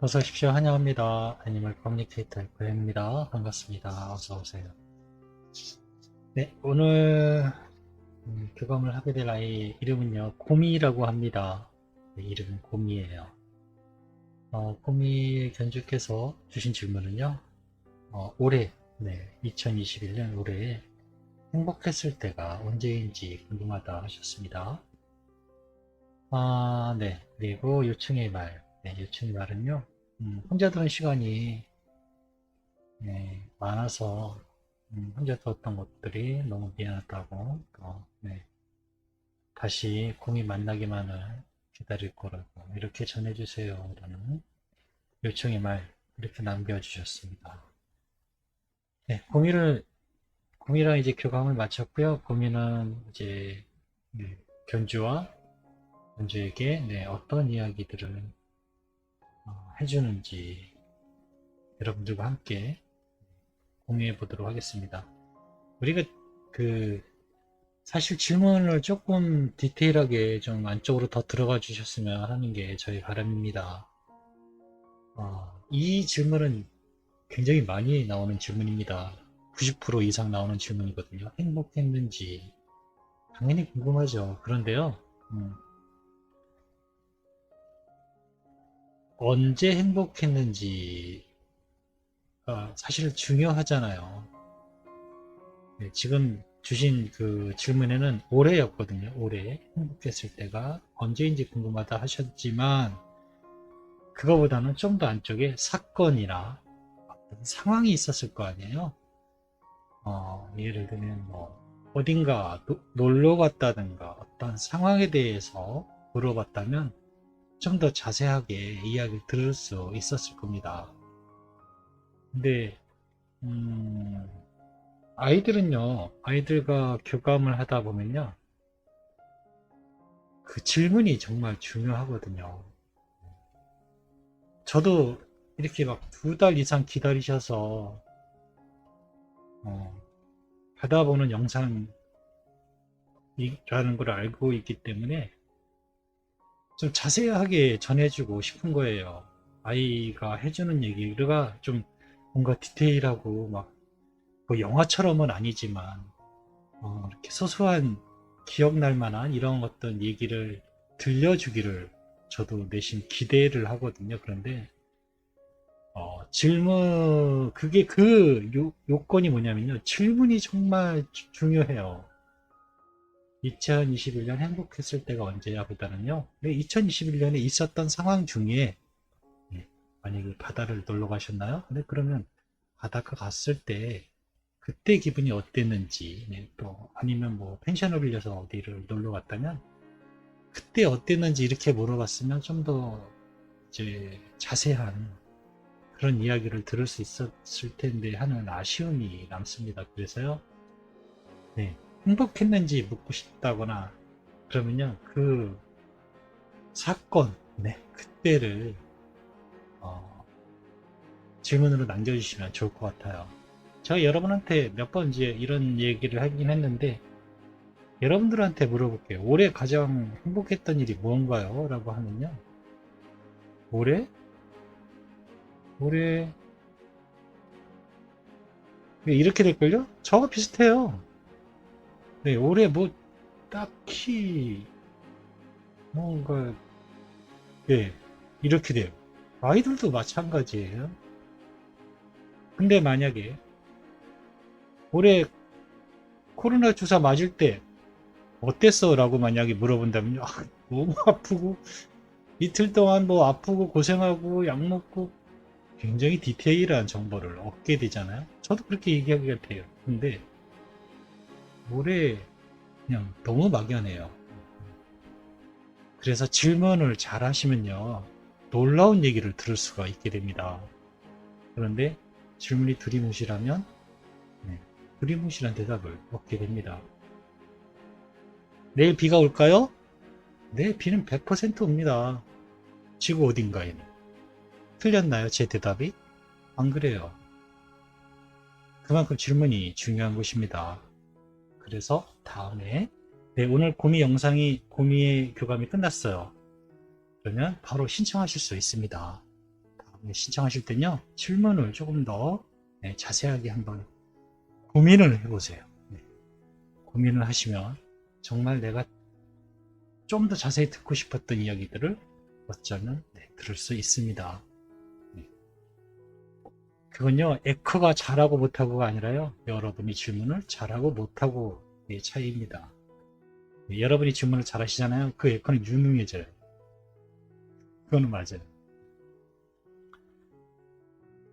어서 오십시오. 환영합니다. 애니멀 커뮤니케이터 FM입니다. 반갑습니다. 어서 오세요. 네, 오늘 교감을 하게 될 아이 이름은요, 곰이라고 합니다. 네, 이름은 곰이에요. 곰이 견주께서 주신 질문은요, 올해, 네, 2021년 올해에 행복했을 때가 언제인지 궁금하다 하셨습니다. 네, 그리고 요청의 말. 네, 요청의 말은요, 혼자 두는 시간이 네, 많아서 혼자 두었던 것들이 너무 미안하다고 또 네, 다시 공이 만나기만을 기다릴 거라고 이렇게 전해주세요 라는 요청의 말 이렇게 남겨주셨습니다. 네, 공이랑 이제 교감을 마쳤고요. 공이는 이제 네, 견주와 견주에게 네, 어떤 이야기들을 해주는지 여러분들과 함께 공유해 보도록 하겠습니다. 우리가 그 사실 질문을 조금 디테일하게 좀 안쪽으로 더 들어가 주셨으면 하는 게 저희 바람입니다. 이 질문은 굉장히 많이 나오는 질문입니다. 90% 이상 나오는 질문이거든요. 행복했는지 당연히 궁금하죠. 그런데요, 언제 행복했는지 사실 중요하잖아요. 네, 지금 주신 그 질문에는 올해였거든요. 올해 행복했을 때가 언제인지 궁금하다 하셨지만 그거보다는 좀 더 안쪽에 사건이나 어떤 상황이 있었을 거 아니에요. 예를 들면 뭐 어딘가 놀러 갔다든가 어떤 상황에 대해서 물어봤다면 좀 더 자세하게 이야기를 들을 수 있었을 겁니다. 근데 음, 아이들은요, 아이들과 교감을 하다 보면요, 그 질문이 정말 중요하거든요. 저도 이렇게 막 2달 이상 기다리셔서 어, 받아보는 영상이라는 걸 알고 있기 때문에 좀 자세하게 전해주고 싶은 거예요. 아이가 해주는 얘기가 좀 뭔가 디테일하고 막 뭐 영화처럼은 아니지만 이렇게 소소한 기억날 만한 이런 어떤 얘기를 들려주기를 저도 내심 기대를 하거든요. 그런데 질문, 그게 요건이 뭐냐면요. 질문이 정말 중요해요. 2021년 행복했을 때가 언제야 보다는요. 2021년에 있었던 상황 중에, 예, 만약에 바다를 놀러 가셨나요? 네, 그러면 바닷가 갔을 때, 그때 기분이 어땠는지, 네, 또, 아니면 뭐, 펜션을 빌려서 어디를 놀러 갔다면, 그때 어땠는지 이렇게 물어봤으면 좀 더 이제 자세한 그런 이야기를 들을 수 있었을 텐데 하는 아쉬움이 남습니다. 그래서요, 네, 행복했는지 묻고 싶다거나 그러면요, 그 사건, 네, 그때를 어, 질문으로 남겨주시면 좋을 것 같아요. 제가 여러분한테 몇 번 이제 이런 얘기를 하긴 했는데, 여러분들한테 물어볼게요. 올해 가장 행복했던 일이 무언가요? 라고 하면요, 올해? 올해, 이렇게 될걸요? 저거 비슷해요. 네, 올해 뭐, 딱히, 뭔가, 예, 이렇게 돼요. 아이들도 마찬가지예요. 근데 만약에 올해 코로나 주사 맞을 때 어땠어? 라고 만약에 물어본다면요. 너무 아프고 이틀 동안 뭐 아프고 고생하고 약 먹고 굉장히 디테일한 정보를 얻게 되잖아요. 저도 그렇게 얘기하기가 돼요. 근데 올해 그냥 너무 막연해요. 그래서 질문을 잘 하시면요. 놀라운 얘기를 들을 수가 있게 됩니다. 그런데 질문이 두리뭉실하면 네, 두리뭉실한 대답을 얻게 됩니다. 내일 비가 올까요? 네, 비는 100% 옵니다. 지구 어딘가에는. 틀렸나요? 제 대답이? 안 그래요. 그만큼 질문이 중요한 것입니다. 그래서 다음에 네, 오늘 고미의 교감이 끝났어요. 그러면 바로 신청하실 수 있습니다. 신청하실 때는요, 질문을 조금 더 자세하게 한번 고민을 해보세요. 고민을 하시면 정말 내가 좀 더 자세히 듣고 싶었던 이야기들을 어쩌면 들을 수 있습니다. 그건요, 에코가 잘하고 못하고가 아니라요, 여러분이 질문을 잘하고 못하고의 차이입니다. 여러분이 질문을 잘하시잖아요. 그 에코는 유능해져요. 그거는 맞아요.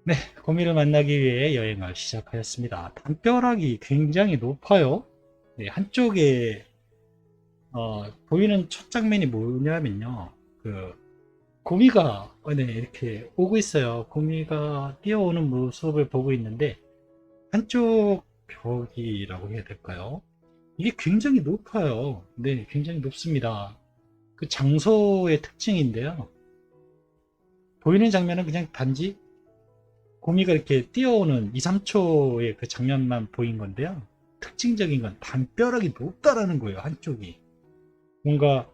네, 고민을 만나기 위해 여행을 시작하였습니다. 담벼락이 굉장히 높아요. 네, 한쪽에 보이는 첫 장면이 뭐냐면요. 그 거미가 이렇게 오고 있어요. 거미가 뛰어오는 모습을 보고 있는데 한쪽 벽이라고 해야 될까요? 이게 굉장히 높아요. 네, 굉장히 높습니다. 그 장소의 특징인데요. 보이는 장면은 그냥 단지 거미가 이렇게 뛰어오는 2, 3초의 그 장면만 보인 건데요. 특징적인 건 담벼락이 높다라는 거예요. 한쪽이. 뭔가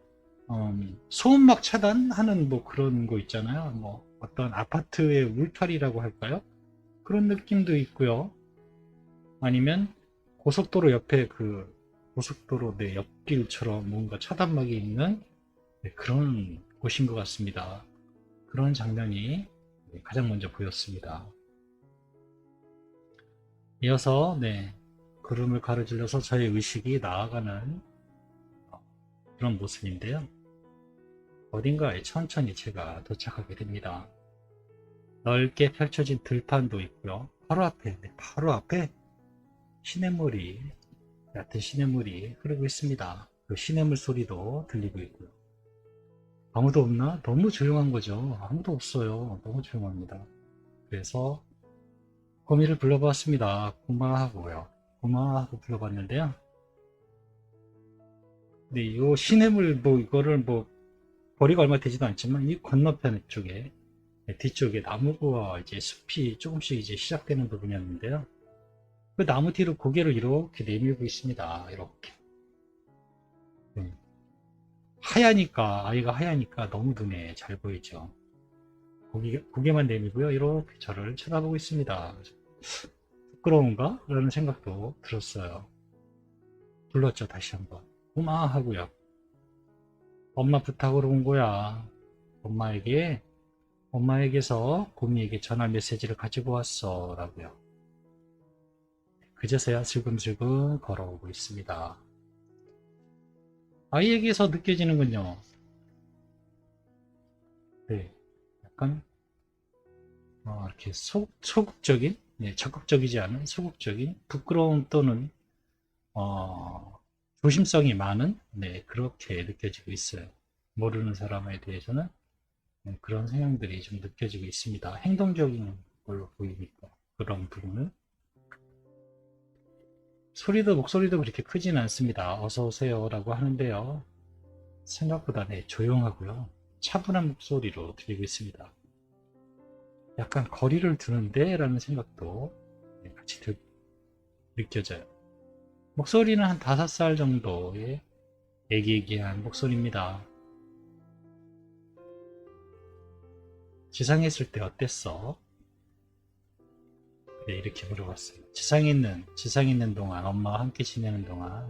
소음막 차단하는 뭐 그런 거 있잖아요. 뭐 어떤 아파트의 울타리라고 할까요? 그런 느낌도 있고요. 아니면 고속도로 옆에 그 고속도로 내 옆길처럼 뭔가 차단막이 있는 그런 곳인 것 같습니다. 그런 장면이 가장 먼저 보였습니다. 이어서 구름을 가로질러서 저의 의식이 나아가는 그런 모습인데요. 어딘가에 천천히 제가 도착하게 됩니다. 넓게 펼쳐진 들판도 있고요. 바로 앞에 시냇물이, 얕은 시냇물이 흐르고 있습니다. 그 시냇물 소리도 들리고 있고요. 아무도 없나? 너무 조용한 거죠. 아무도 없어요. 너무 조용합니다. 그래서 거미를 불러봤습니다. 고마하고요. 고마하고 불러봤는데요. 네, 요 시냇물 이거를 거리가 얼마 되지도 않지만 이 건너편 쪽에 뒤쪽에 나무와 이제 숲이 조금씩 이제 시작되는 부분이었는데요. 그 나무 뒤로 고개를 이렇게 내밀고 있습니다. 이렇게. 하얘니까, 아이가 하얘니까 너무 눈에 잘 보이죠. 고개만 내밀고요. 이렇게 저를 쳐다보고 있습니다. 부끄러운가? 라는 생각도 들었어요. 불렀죠, 다시 한번. 고마 하고요. 엄마 부탁으로 온 거야. 엄마에게서 곰이에게 전할 메시지를 가지고 왔어. 라고요. 그제서야 슬금슬금 걸어오고 있습니다. 아이에게서 느껴지는군요. 네. 약간, 이렇게 소극적인, 적극적이지 않은 소극적인, 부끄러움 또는, 조심성이 많은, 그렇게 느껴지고 있어요. 모르는 사람에 대해서는 그런 성향들이 좀 느껴지고 있습니다. 행동적인 걸로 보이니까, 그런 부분은. 목소리도 그렇게 크진 않습니다. 어서 오세요 라고 하는데요. 생각보다 조용하고요. 차분한 목소리로 들리고 있습니다. 약간 거리를 두는데 라는 생각도 같이 느껴져요. 목소리는 한 5살 정도의 애기애기한 목소리입니다. 지상에 있을 때 어땠어? 네, 이렇게 물어봤어요. 지상에 있는 동안, 엄마와 함께 지내는 동안,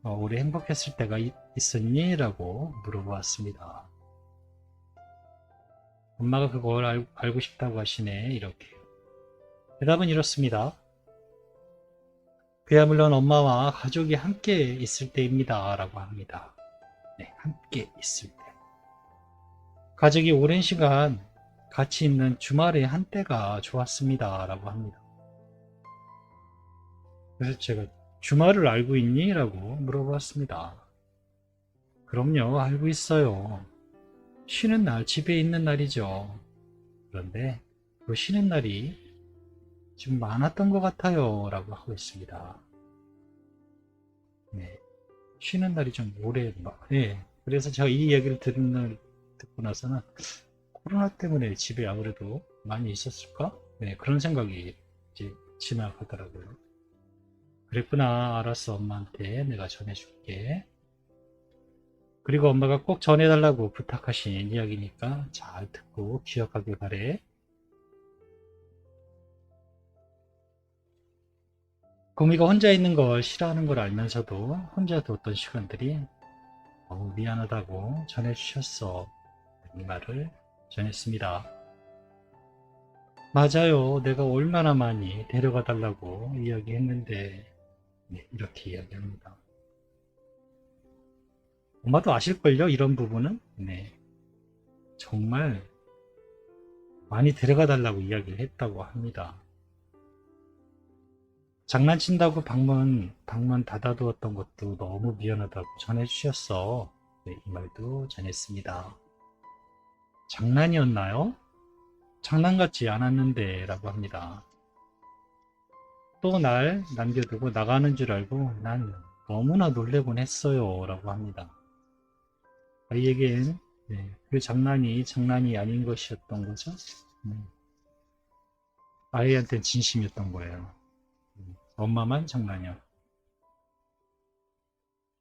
우리 행복했을 때가 있었니? 라고 물어보았습니다. 엄마가 그걸 알고 싶다고 하시네. 이렇게. 대답은 이렇습니다. 그야말로 엄마와 가족이 함께 있을 때입니다. 라고 합니다. 네, 함께 있을 때. 가족이 오랜 시간 같이 있는 주말의 한때가 좋았습니다. 라고 합니다. 그래서 제가 주말을 알고 있니? 라고 물어봤습니다. 그럼요, 알고 있어요. 쉬는 날, 집에 있는 날이죠. 그런데 그 쉬는 날이 좀 많았던 것 같아요. 라고 하고 있습니다. 네, 쉬는 날이 좀 오래, 그래서 제가 이 이야기를 듣고 나서는 코로나 때문에 집에 아무래도 많이 있었을까? 그런 생각이 이제 지나가더라고요. 그랬구나. 알았어. 엄마한테 내가 전해줄게. 그리고 엄마가 꼭 전해달라고 부탁하신 이야기니까 잘 듣고 기억하길 바래. 구미가 혼자 있는 걸 싫어하는 걸 알면서도 혼자 뒀던 시간들이 너무 미안하다고 전해주셨어. 이 말을 전했습니다. 맞아요. 내가 얼마나 많이 데려가 달라고 이야기했는데, 네, 이렇게 이야기합니다. 엄마도 아실걸요? 이런 부분은? 네. 정말 많이 데려가 달라고 이야기를 했다고 합니다. 장난친다고 방문 닫아두었던 것도 너무 미안하다고 전해주셨어. 네, 이 말도 전했습니다. 장난이었나요? 장난 같지 않았는데 라고 합니다. 또 날 남겨두고 나가는 줄 알고 난 너무나 놀래곤 했어요 라고 합니다. 아이에겐 네, 그 장난이 아닌 것이었던 거죠. 아이한테는 진심이었던 거예요. 엄마만 장난이야.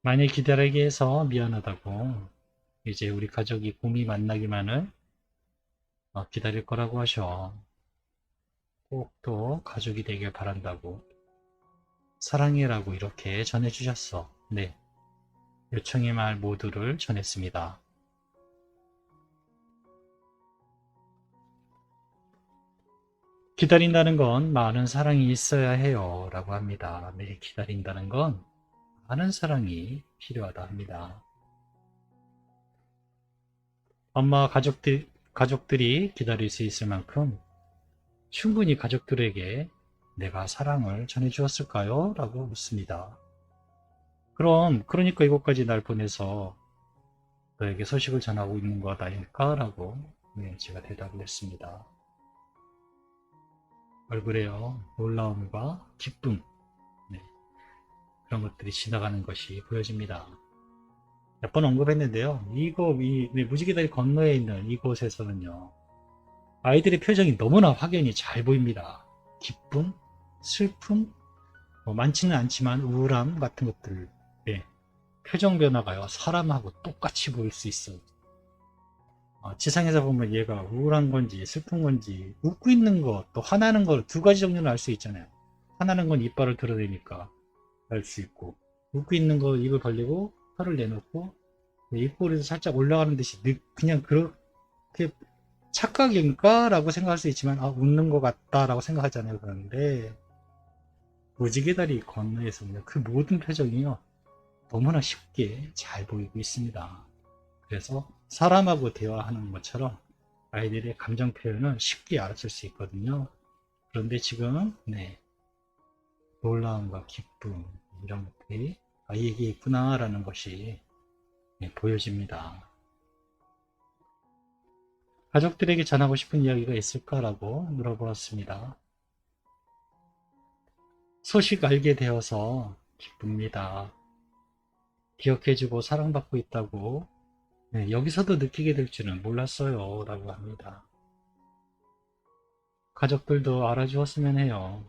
많이 기다리게 해서 미안하다고 이제 우리 가족이 곰이 만나기만을 기다릴 거라고 하셔. 꼭 또 가족이 되길 바란다고 사랑해라고 이렇게 전해주셨어. 네, 요청의 말 모두를 전했습니다. 기다린다는 건 많은 사랑이 있어야 해요 라고 합니다. 네, 기다린다는 건 많은 사랑이 필요하다 합니다. 엄마와 가족들이 기다릴 수 있을 만큼 충분히 가족들에게 내가 사랑을 전해주었을까요? 라고 묻습니다. 그러니까 이곳까지 날 보내서 너에게 소식을 전하고 있는 것 아닐까? 라고 네, 제가 대답을 했습니다. 얼굴에요, 놀라움과 기쁨, 네, 그런 것들이 지나가는 것이 보여집니다. 몇 번 언급했는데요. 네, 무지개다리 건너에 있는 이곳에서는요, 아이들의 표정이 너무나 확연히 잘 보입니다. 기쁨, 슬픔, 많지는 않지만 우울함 같은 것들, 네, 표정 변화가요, 사람하고 똑같이 보일 수 있어요. 지상에서 보면 얘가 우울한 건지 슬픈 건지 웃고 있는 것, 또 화나는 걸 두 가지 정도는 알 수 있잖아요. 화나는 건 이빨을 드러내니까 알 수 있고, 웃고 있는 거 입을 벌리고 혀를 내놓고 입꼬리도 살짝 올라가는 듯이 그냥 그렇게 착각인가? 라고 생각할 수 있지만 웃는 것 같다 라고 생각하잖아요. 그런데 무지개다리 건너에서는 그 모든 표정이요, 너무나 쉽게 잘 보이고 있습니다. 그래서 사람하고 대화하는 것처럼 아이들의 감정 표현을 쉽게 알아챌 수 있거든요. 그런데 지금 네, 놀라움과 기쁨 이런 것들이 아이에게 있구나라는 것이 네, 보여집니다. 가족들에게 전하고 싶은 이야기가 있을까라고 물어보았습니다. 소식 알게 되어서 기쁩니다. 기억해주고 사랑받고 있다고 네, 여기서도 느끼게 될 줄은 몰랐어요 라고 합니다. 가족들도 알아주었으면 해요.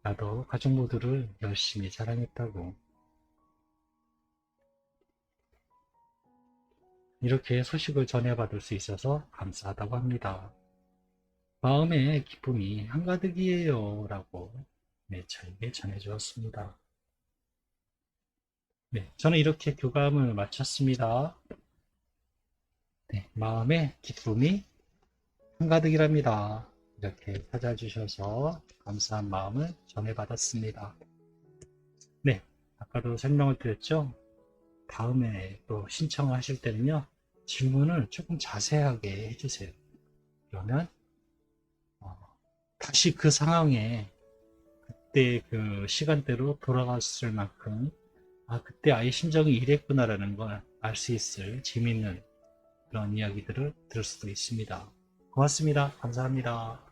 나도 가족 모두를 열심히 사랑했다고. 이렇게 소식을 전해받을 수 있어서 감사하다고 합니다. 마음의 기쁨이 한가득이에요 라고 네, 저에게 전해주었습니다. 네, 저는 이렇게 교감을 마쳤습니다. 네, 마음의 기쁨이 한가득이랍니다. 이렇게 찾아주셔서 감사한 마음을 전해받았습니다. 네, 아까도 설명을 드렸죠? 다음에 또 신청을 하실 때는요, 질문을 조금 자세하게 해주세요. 그러면 다시 그 상황에 그때 그 시간대로 돌아갔을 만큼 그때 아이 심정이 이랬구나라는 걸 알 수 있을 재미있는 그런 이야기들을 들을 수도 있습니다. 고맙습니다. 감사합니다.